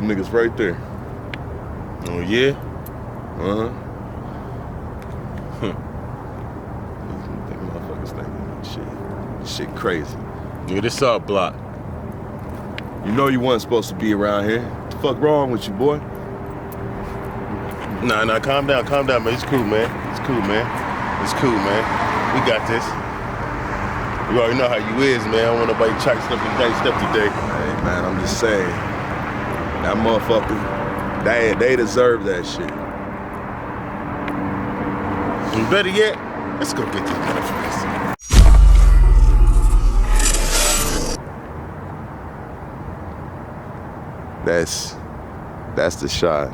niggas right there. Oh, yeah? Uh-huh. Think motherfuckers thinking shit crazy. Nigga, this all block. You know you wasn't supposed to be around here. What the fuck wrong with you, boy? Nah, calm down, man. It's cool, man. It's cool, man. We got this. You already know how you is, man. I don't want nobody chiced up and diced up today. Hey, man, I'm just saying. That motherfucker, they deserve that shit. And better yet, let's go get these motherfuckers. That's the shot.